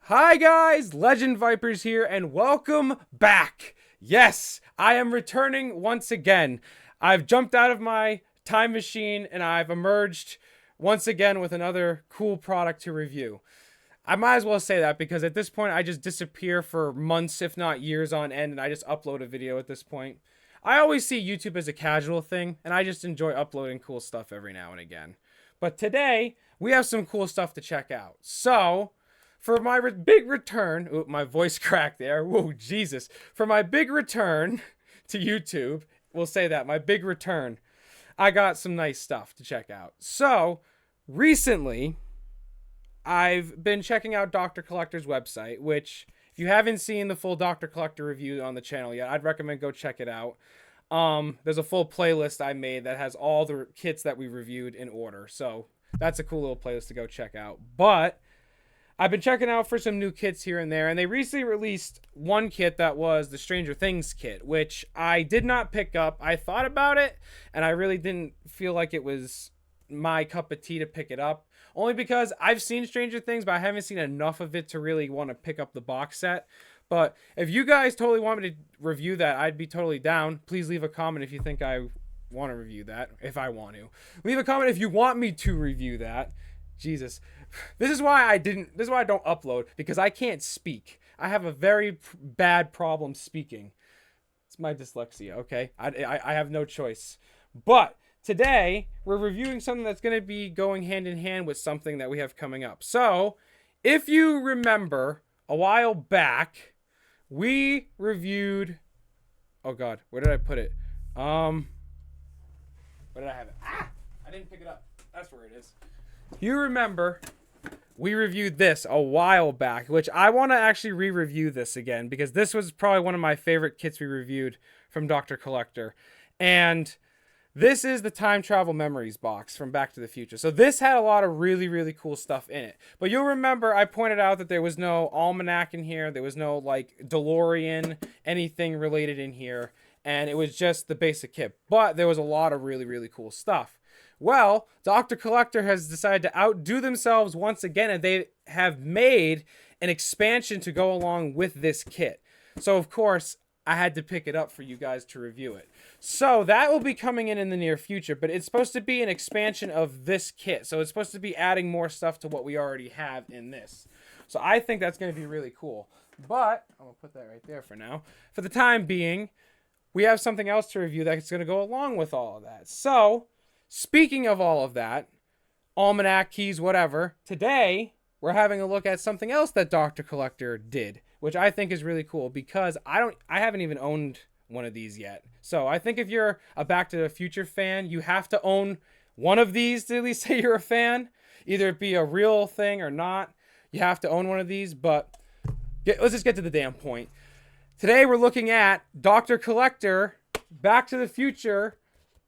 Hi guys, Legend Vipers here, and welcome back. Yes, I am returning once again. I've jumped out of my time machine and I've emerged once again with another cool product to review. I might as well say that because at this point I just disappear for months, if not years on end, and I just upload a video at this point. I always see YouTube as a casual thing, and I just enjoy uploading cool stuff every now and again. But today, we have some cool stuff to check out. So, for my big return, ooh, my voice cracked there. Whoa, Jesus. For my big return to YouTube, we'll say that, my big return, I got some nice stuff to check out. So, recently, I've been checking out Doctor Collector's website, which, if you haven't seen the full Doctor Collector review on the channel yet, I'd recommend go check it out. There's a full playlist I made that has all the kits that we reviewed in order. So, that's a cool little playlist to go check out. But I've been checking out for some new kits here and there, and they recently released one kit that was the Stranger Things kit, which I did not pick up. I thought about it, and I really didn't feel like it was my cup of tea to pick it up. Only because I've seen Stranger Things, but I haven't seen enough of it to really want to pick up the box set. But if you guys totally want me to review that, I'd be totally down. Please leave a comment if you think I want to review that, if I want to. Leave a comment if you want me to review that. Jesus. This is why I don't upload, because I can't speak. I have a very bad problem speaking. It's my dyslexia, okay? I have no choice. But today, we're reviewing something that's going to be going hand in hand with something that we have coming up. So, if you remember, a while back, we reviewed... Oh, God. Where did I put it? Where did I have it? Ah! I didn't pick it up. That's where it is. You remember, we reviewed this a while back, which I want to actually re-review this again, because this was probably one of my favorite kits we reviewed from Doctor Collector. And this is the Time Travel Memories box from Back to the Future. So this had a lot of really, really cool stuff in it. But you'll remember I pointed out that there was no Almanac in here. There was no, like, DeLorean, anything related in here. And it was just the basic kit. But there was a lot of really, really cool stuff. Well, Doctor Collector has decided to outdo themselves once again, and they have made an expansion to go along with this kit. So, of course, I had to pick it up for you guys to review it. So, that will be coming in the near future, but it's supposed to be an expansion of this kit. So, it's supposed to be adding more stuff to what we already have in this. So, I think that's going to be really cool. But, I'm going to put that right there for now. For the time being, we have something else to review that's going to go along with all of that. So, speaking of all of that, Almanac, keys, whatever, today we're having a look at something else that Dr. Collector did, which I think is really cool because I haven't even owned one of these yet. So I think if you're a Back to the Future fan, you have to own one of these to at least say you're a fan. Either it be a real thing or not, you have to own one of these. But let's just get to the damn point. Today we're looking at Dr. Collector, Back to the Future's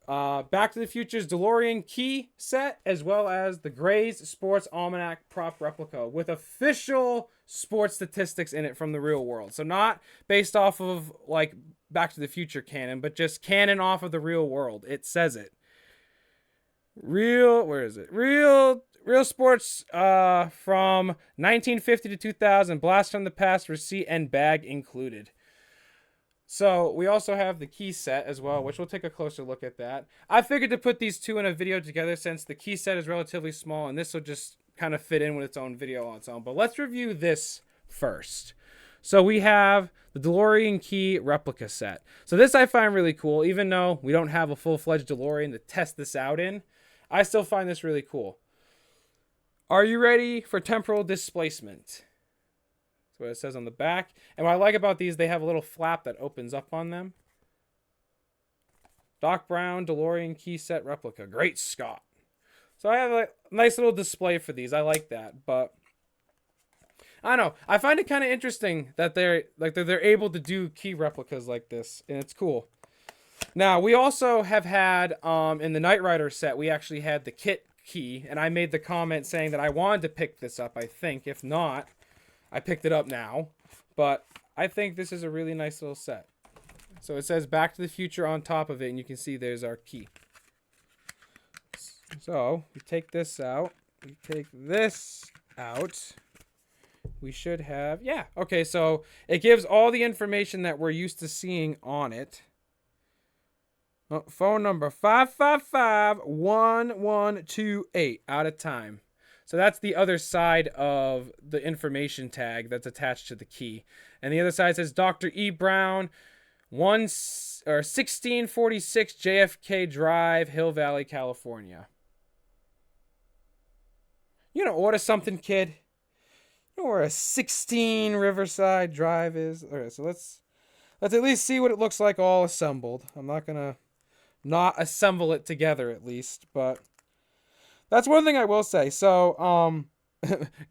DeLorean key set, as well as the Gray's Sports Almanac prop replica with official sports statistics in it from the real world. So not based off of like Back to the Future canon, but just canon off of the real world. It says it. Where is it? Real sports from 1950 to 2000. Blast from the past, receipt and bag included. So, we also have the key set as well, which we'll take a closer look at that. I figured to put these two in a video together since the key set is relatively small, and this will just kind of fit in with its own video on its own. But let's review this first. So, we have the DeLorean key replica set. So, this I find really cool, even though we don't have a full-fledged DeLorean to test this out in. I still find this really cool. Are you ready for temporal displacement? That's what it says on the back. And what I like about these, they have a little flap that opens up on them. Doc Brown DeLorean key set replica. Great Scott. So I have a nice little display for these. I like that. But I don't know. I find it kind of interesting that they're able to do key replicas like this. And it's cool. Now, we also have had, in the Knight Rider set, we actually had the kit key. And I made the comment saying that I wanted to pick this up, I think. If not, I picked it up now, but I think this is a really nice little set. So it says Back to the Future on top of it, and you can see there's our key. So we take this out, we take this out, we should have, yeah. Okay, so it gives all the information that we're used to seeing on it. Oh, phone number 555-1128, out of time. So that's the other side of the information tag that's attached to the key. And the other side says Dr. E. Brown, 1646 JFK Drive, Hill Valley, California. You know, order something, kid. You know where a 16 Riverside Drive is? Okay, so let's at least see what it looks like all assembled. I'm not gonna not assemble it together at least, but that's one thing I will say. So,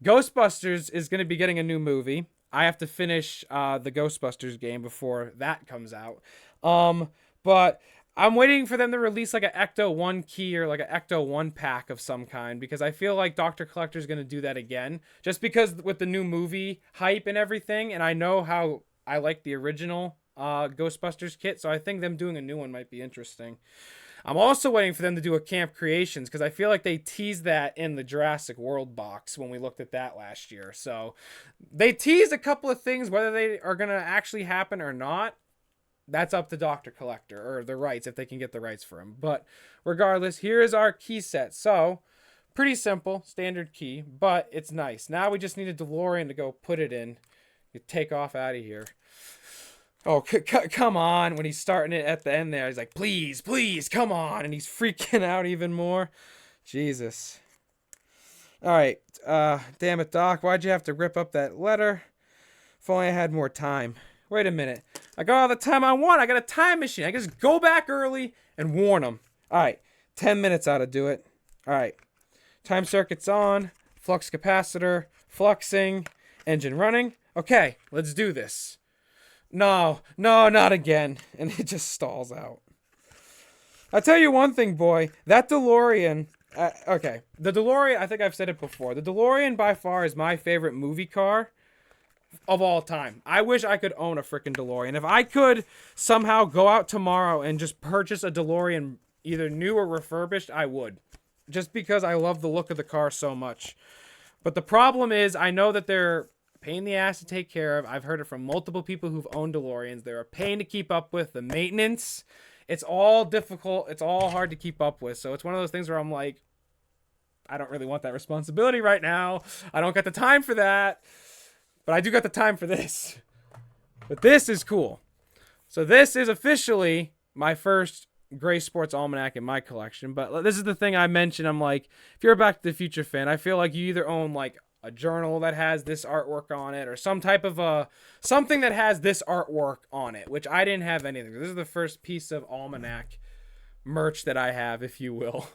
Ghostbusters is gonna be getting a new movie. I have to finish the Ghostbusters game before that comes out. But I'm waiting for them to release like an Ecto 1 key or like an Ecto 1 pack of some kind, because I feel like Doctor Collator is going to do that again. Just because with the new movie hype and everything, and I know how I like the original Ghostbusters kit, so I think them doing a new one might be interesting. I'm also waiting for them to do a Camp Creations, because I feel like they teased that in the Jurassic World box when we looked at that last year. So they teased a couple of things, whether they are going to actually happen or not. That's up to Doctor Collator, or the rights, if they can get the rights for him. But regardless, here is our key set. So, pretty simple, standard key, but it's nice. Now we just need a DeLorean to go put it in. You take off out of here. Oh, come on. When he's starting it at the end there, he's like, please, please, come on. And he's freaking out even more. Jesus. All right. Damn it, Doc. Why'd you have to rip up that letter? If only I had more time. Wait a minute. I got all the time I want. I got a time machine. I can just go back early and warn them. All right. 10 minutes ought to do it. All right. Time circuit's on. Flux capacitor. Fluxing. Engine running. Okay. Let's do this. No, not again. And it just stalls out. I'll tell you one thing, boy. That DeLorean... okay. The DeLorean, I think I've said it before. The DeLorean by far is my favorite movie car of all time. I wish I could own a freaking DeLorean. If I could somehow go out tomorrow and just purchase a DeLorean, either new or refurbished, I would. Just because I love the look of the car so much. But the problem is, I know that they're a pain in the ass to take care of. I've heard it from multiple people who've owned DeLoreans. They're a pain to keep up with. The maintenance, it's all difficult. It's all hard to keep up with. So it's one of those things where I'm like, I don't really want that responsibility right now. I don't got the time for that. But I do got the time for this. But this is cool. So this is officially my first Gray Sports Almanac in my collection. But this is the thing I mentioned. I'm like, if you're a Back to the Future fan, I feel like you either own like a journal that has this artwork on it, or some type of something that has this artwork on it, which I didn't have anything. This is the first piece of Almanac merch that I have, if you will.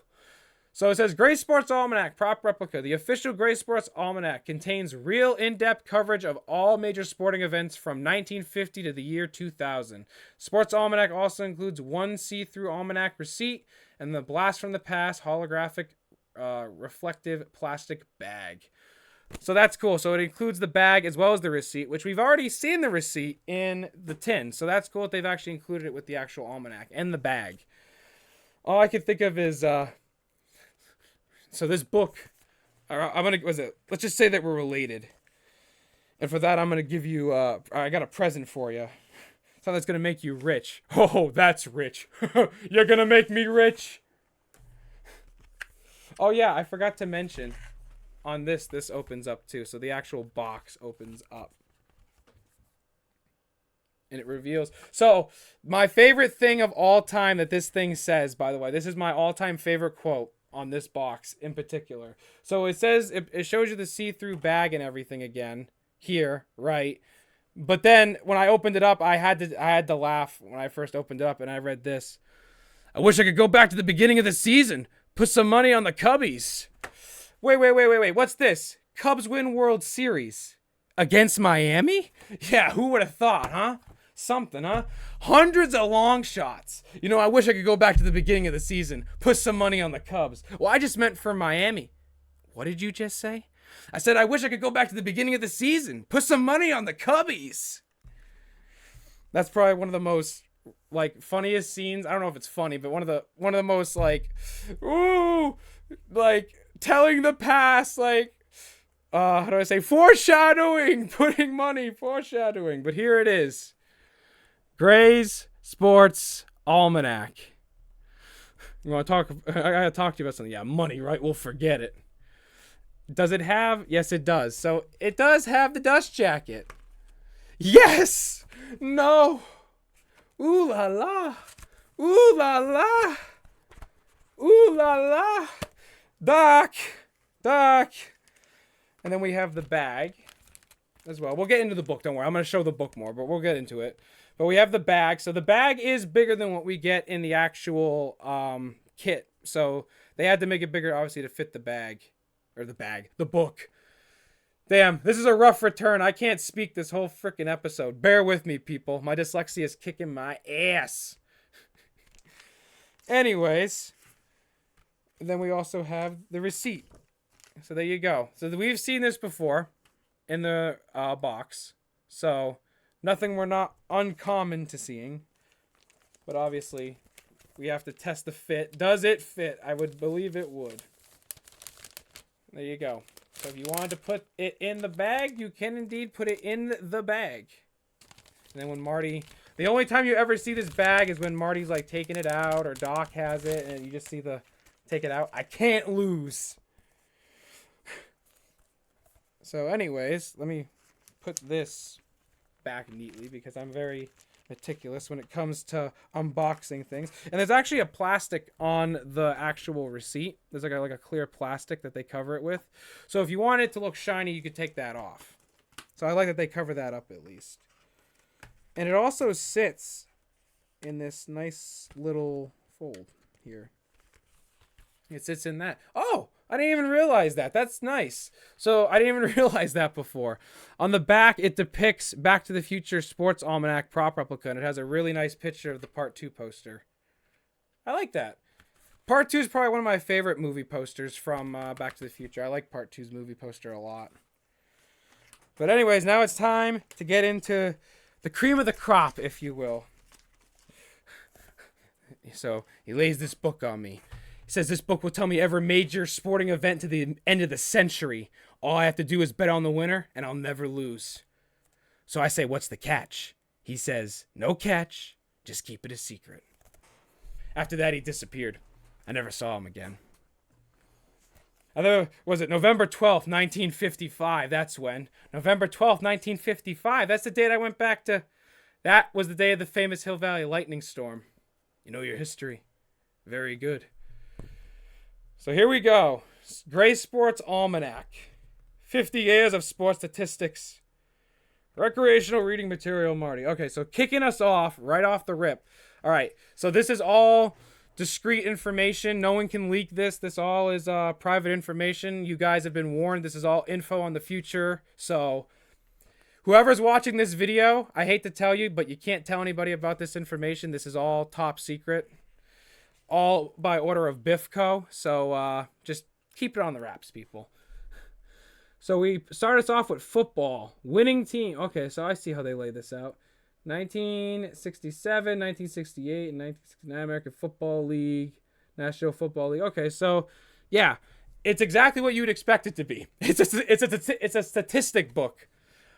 So it says, Gray Sports Almanac, prop replica. The official Gray Sports Almanac contains real in-depth coverage of all major sporting events from 1950 to the year 2000. Sports Almanac also includes one see-through almanac receipt and the Blast from the Past holographic reflective plastic bag. So that's cool. So it includes the bag as well as the receipt, which we've already seen the receipt in the tin. So that's cool that they've actually included it with the actual almanac and the bag. All I can think of is... So this book, let's just say that we're related. And for that, I'm going to give you, I got a present for you. Something that's going to make you rich. Oh, that's rich. You're going to make me rich. Oh yeah, I forgot to mention, on this opens up too. So the actual box opens up. And it reveals. So my favorite thing of all time that this thing says, by the way, this is my all-time favorite quote on this box in particular. So it says, it shows you the see-through bag and everything again here, right? But then when I opened it up, I had to laugh when I first opened it up, and I read this. I wish I could go back to the beginning of the season, put some money on the Cubbies. Wait. What's this? Cubs win World Series against Miami? Yeah, who would have thought, huh? Something, huh? Hundreds of long shots. You know, I wish I could go back to the beginning of the season, put some money on the Cubs. Well, I just meant for Miami. What did you just say? I said I wish I could go back to the beginning of the season, put some money on the Cubbies. That's probably one of the most like funniest scenes. I don't know if it's funny, but one of the most like, ooh, like telling the past, like, how do I say, foreshadowing, putting money, foreshadowing. But here it is. Gray's Sports Almanac. You want to talk? I gotta talk to you about something. Yeah, money, right? We'll forget it. Does it have? Yes, it does. So it does have the dust jacket. Yes! No! Ooh la la! Ooh la la! Ooh la la! Doc! Doc! And then we have the bag as well. We'll get into the book, don't worry. I'm going to show the book more, but we'll get into it. But we have the bag. So the bag is bigger than what we get in the actual kit. So they had to make it bigger, obviously, to fit the bag. Or the book. Damn, this is a rough return. I can't speak this whole freaking episode. Bear with me, people. My dyslexia is kicking my ass. Anyways, then we also have the receipt. So there you go. So we've seen this before in the box. So nothing we're not uncommon to seeing. But obviously, we have to test the fit. Does it fit? I would believe it would. There you go. So if you wanted to put it in the bag, you can indeed put it in the bag. And then when Marty... The only time you ever see this bag is when Marty's like taking it out or Doc has it and you just see the... Take it out. I can't lose. So anyways, let me put this back neatly because I'm very meticulous when it comes to unboxing things. And there's actually a plastic on the actual receipt. There's like a clear plastic that they cover it with. So if you want it to look shiny, you could take that off. So I like that they cover that up at least. And it also sits in this nice little fold here. It sits in that. Oh, I didn't even realize that. That's nice. So I didn't even realize that before. On the back, it depicts Back to the Future Sports Almanac prop replica, and it has a really nice picture of the Part 2 poster. I like that. Part 2 is probably one of my favorite movie posters from Back to the Future. I like Part 2's movie poster a lot. But anyways, now it's time to get into the cream of the crop, if you will. So he lays this book on me. He says this book will tell me every major sporting event to the end of the century. All I have to do is bet on the winner, and I'll never lose. So I say, what's the catch? He says, no catch, just keep it a secret. After that, he disappeared. I never saw him again. Was it November 12th, 1955? That's when. November 12th, 1955. That's the date I went back to. That was the day of the famous Hill Valley lightning storm. You know your history. Very good. So here we go. Gray Sports Almanac. 50 years of sports statistics. Recreational reading material, Marty. Okay, so kicking us off, right off the rip. All right, so this is all discreet information. No one can leak this. This all is private information. You guys have been warned. This is all info on the future. So whoever's watching this video, I hate to tell you, but you can't tell anybody about this information. This is all top secret. All by order of BIFCO. So just keep it on the wraps, people. So we start us off with football. Winning team. Okay, so I see how they lay this out. 1967, 1968, and 1969 American Football League, National Football League. Okay, so yeah, it's exactly what you'd expect it to be. It's a statistic book.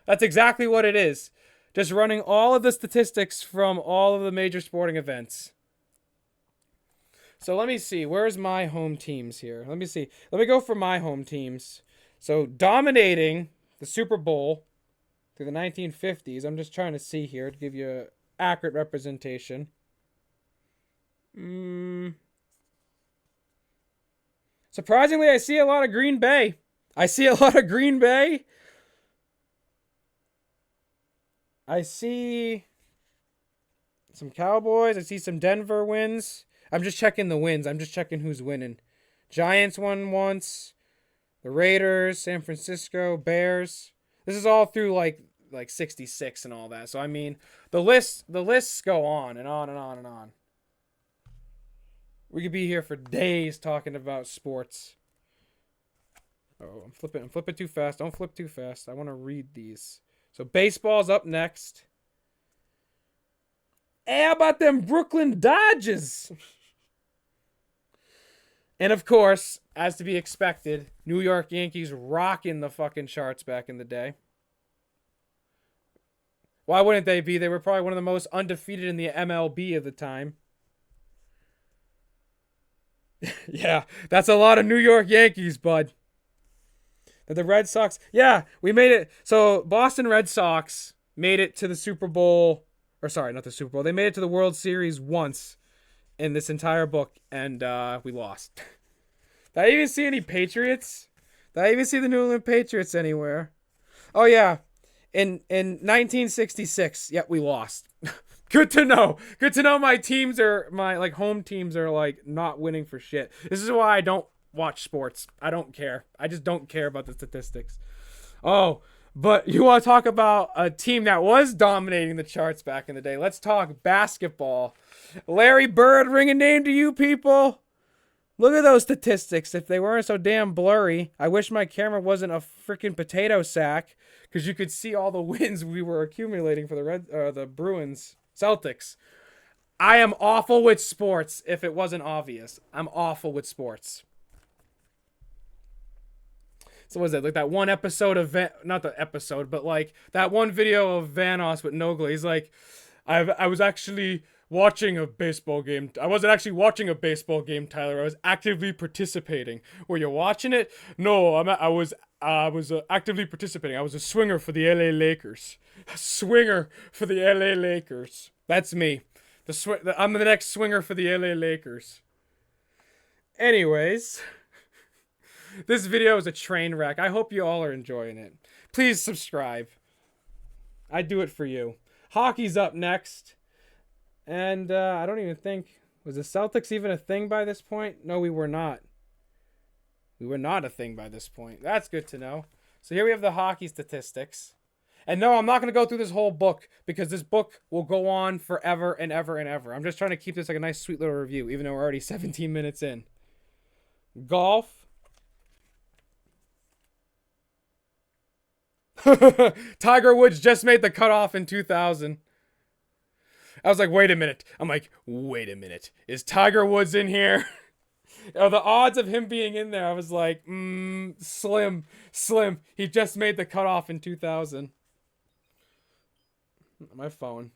That's exactly what it is. Just running all of the statistics from all of the major sporting events. So let me see. Where's my home teams here? Let me see. Let me go for my home teams. So dominating the Super Bowl through the 1950s. I'm just trying to see here to give you an accurate representation. Surprisingly, I see a lot of Green Bay. I see some Cowboys. I see some Denver wins. I'm just checking the wins. I'm just checking who's winning. Giants won once. The Raiders, San Francisco, Bears. This is all through like 66 and all that. So I mean, the lists go on and on and on and on. We could be here for days talking about sports. Oh, I'm flipping too fast. Don't flip too fast. I want to read these. So baseball's up next. Hey, how about them Brooklyn Dodgers? And of course, as to be expected, New York Yankees rocking the fucking charts back in the day. Why wouldn't they be? They were probably one of the most undefeated in the MLB of the time. Yeah, that's a lot of New York Yankees, bud. The Red Sox, yeah, we made it. So Boston Red Sox made it to the Super Bowl, or sorry, not the Super Bowl. They made it to the World Series once in this entire book, and we lost. Did I even see any Patriots? Did I even see the New England Patriots anywhere? Oh yeah, in 1966. Yep, we lost. Good to know. Good to know my teams are my like home teams are like not winning for shit. This is why I don't watch sports. I don't care. I just don't care about the statistics. Oh, but you want to talk about a team that was dominating the charts back in the day. Let's talk basketball. Larry Bird, ring a name to you people. Look at those statistics. If they weren't so damn blurry, I wish my camera wasn't a freaking potato sack because you could see all the wins we were accumulating for the Bruins. Celtics. I am awful with sports if it wasn't obvious. I'm awful with sports. So what was it? Like that one episode of not the episode, but like that one video of Vanos with Nogla. He's like, I was actually watching a baseball game. I wasn't actually watching a baseball game, Tyler. I was actively participating. Were you watching it? No, I was actively participating. I was a swinger for the LA Lakers. A swinger for the LA Lakers. That's me. I'm the next swinger for the LA Lakers. Anyways, this video is a train wreck. I hope you all are enjoying it. Please subscribe. I do it for you. Hockey's up next. And I don't even think... Was the Celtics even a thing by this point? No, we were not. We were not a thing by this point. That's good to know. So here we have the hockey statistics. And no, I'm not going to go through this whole book because this book will go on forever and ever and ever. I'm just trying to keep this like a nice sweet little review, even though we're already 17 minutes in. Golf. Tiger Woods just made the cutoff in 2000. I was like, wait a minute. I'm like, wait a minute. Is Tiger Woods in here? Oh, the odds of him being in there, I was like, slim. He just made the cutoff in 2000. My phone,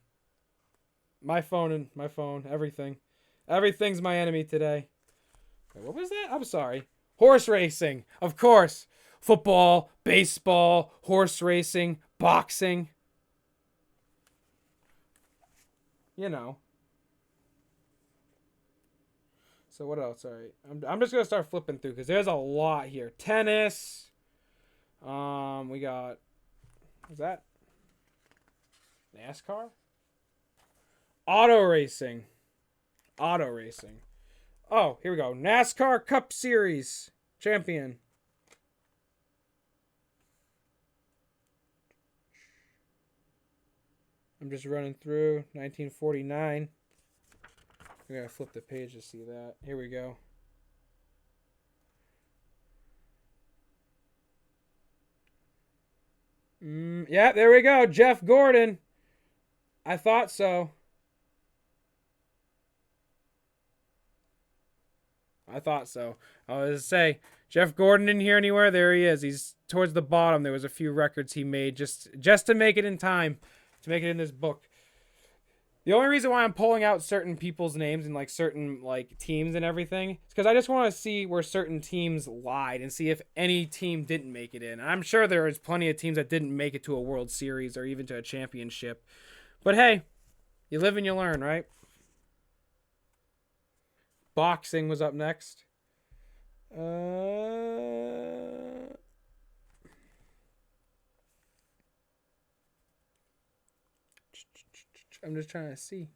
everything. Everything's my enemy today. Wait, what was that? I'm sorry. Horse racing, of course. Football, baseball, horse racing, boxing. You know. So what else? All right. I'm just going to start flipping through because there's a lot here. Tennis. We got... What's that? NASCAR? Auto racing. Oh, here we go. NASCAR Cup Series champion. I'm just running through 1949. I gotta flip the page to see that. Here we go. Yeah, there we go. Jeff Gordon. I thought so. I was gonna say, Jeff Gordon in here anywhere? There he is. He's towards the bottom. There was a few records he made just to make it in time, to make it in this book. The only reason why I'm pulling out certain people's names and like certain like teams and everything is because I just want to see where certain teams lied and see if any team didn't make it in. I'm sure there is plenty of teams that didn't make it to a World Series or even to a championship. But hey, you live and you learn, right? Boxing was up next. I'm just trying to see.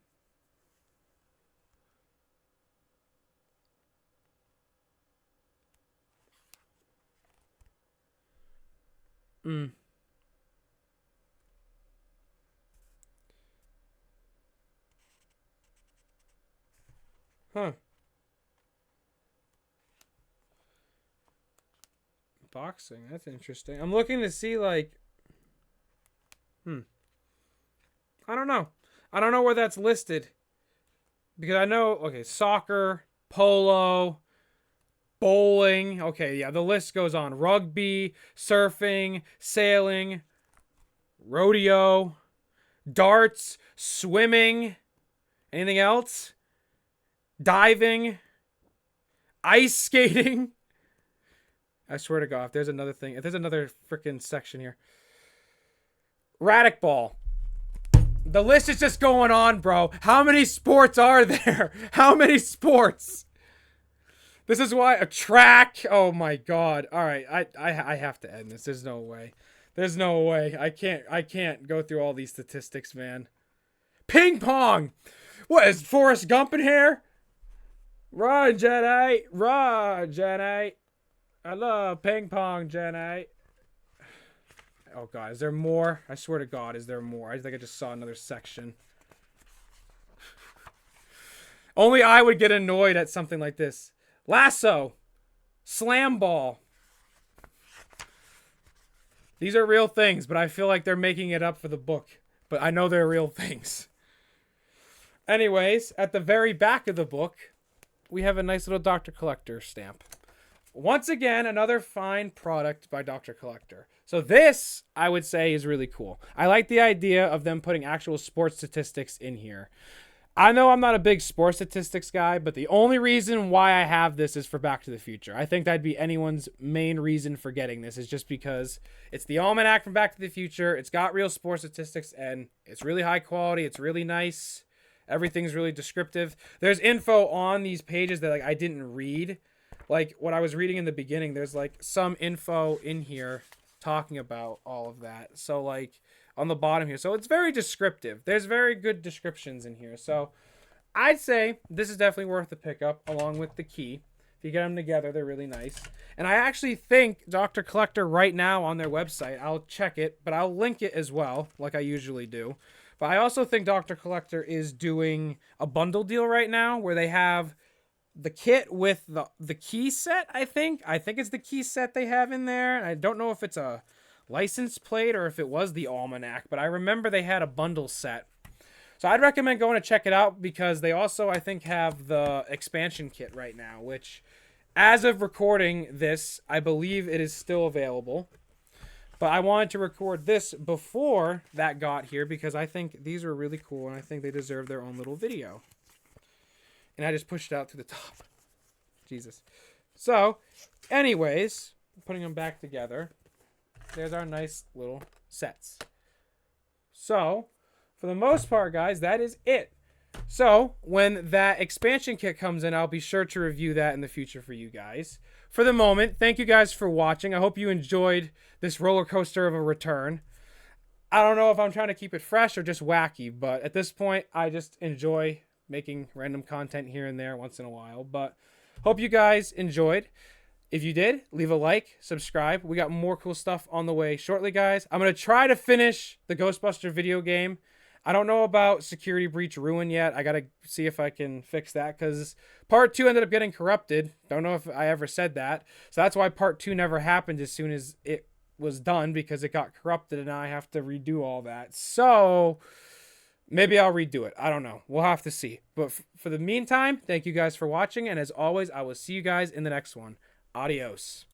Huh. Boxing, that's interesting. I'm looking to see like... I don't know. I don't know where that's listed. Because I know, okay, soccer, polo, bowling. Okay, yeah, the list goes on. Rugby, surfing, sailing, rodeo, darts, swimming. Anything else? Diving, ice skating. I swear to God, if there's another thing, if there's another freaking section here. Racquetball. The list is just going on, bro. How many sports are there? How many sports? This is why a track. Oh my God. All right, I have to end this. There's no way. There's no way. I can't go through all these statistics, man. Ping pong. What is Forrest Gump in here? Run, Jenny. Run, Jenny. I love ping pong, Jenny. Oh God, is there more? I swear to God, is there more? I think I just saw another section. Only I would get annoyed at something like this. Lasso. Slam ball. These are real things, but I feel like they're making it up for the book. But I know they're real things. Anyways, at the very back of the book, we have a nice little Doctor Collator stamp. Once again, another fine product by Doctor Collator. So this, I would say, is really cool. I like the idea of them putting actual sports statistics in here. I know I'm not a big sports statistics guy, but the only reason why I have this is for Back to the Future. I think that'd be anyone's main reason for getting this, is just because it's the Almanac from Back to the Future. It's got real sports statistics, and it's really high quality. It's really nice. Everything's really descriptive. There's info on these pages that I didn't read. Like what I was reading in the beginning, there's some info in here talking about all of that. So on the bottom here. So it's very descriptive. There's very good descriptions in here. So I'd say this is definitely worth the pickup along with the key. If you get them together, they're really nice. And I actually think Doctor Collator right now on their website, I'll check it, but I'll link it as well, like I usually do. But I also think Doctor Collator is doing a bundle deal right now where they have the kit with the key set, I think. I think it's the key set they have in there. I don't know if it's a license plate or if it was the Almanac, but I remember they had a bundle set. So I'd recommend going to check it out because they also, I think, have the expansion kit right now, which as of recording this, I believe it is still available. But I wanted to record this before that got here because I think these are really cool and I think they deserve their own little video. And I just pushed it out to the top. Jesus. So, anyways, putting them back together, there's our nice little sets. So, for the most part, guys, that is it. So, when that expansion kit comes in, I'll be sure to review that in the future for you guys. For the moment, thank you guys for watching. I hope you enjoyed this roller coaster of a return. I don't know if I'm trying to keep it fresh or just wacky, but at this point, I just enjoy making random content here and there once in a while. But hope you guys enjoyed. If you did, leave a like, subscribe. We got more cool stuff on the way shortly, guys. I'm going to try to finish the Ghostbuster video game. I don't know about Security Breach Ruin yet. I got to see if I can fix that because Part 2 ended up getting corrupted. Don't know if I ever said that. So that's why Part 2 never happened as soon as it was done because it got corrupted and now I have to redo all that. So maybe I'll redo it. I don't know. We'll have to see. But for the meantime, thank you guys for watching. And as always, I will see you guys in the next one. Adios.